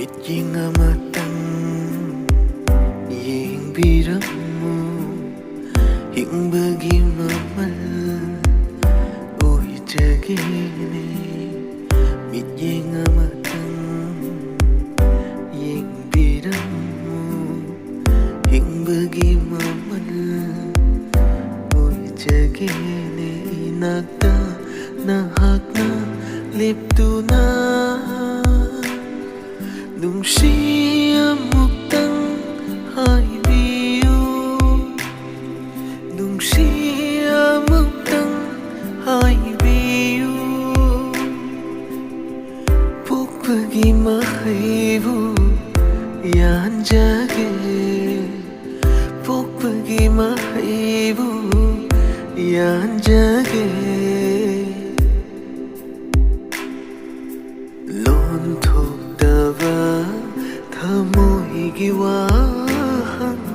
Mitying amatang yingbiramo hingbagi mamal uijagine. Mitying amatang yingbiramo hingbagi mamal uijagine. Inagda nahakna liptuna nungsi amuktang haibiyo, nungsi amuktang haibiyo. Pukpagi mahaibu yan jage, pukpagi mahaibu yan jage. Lon thokdaba thamoigi wahang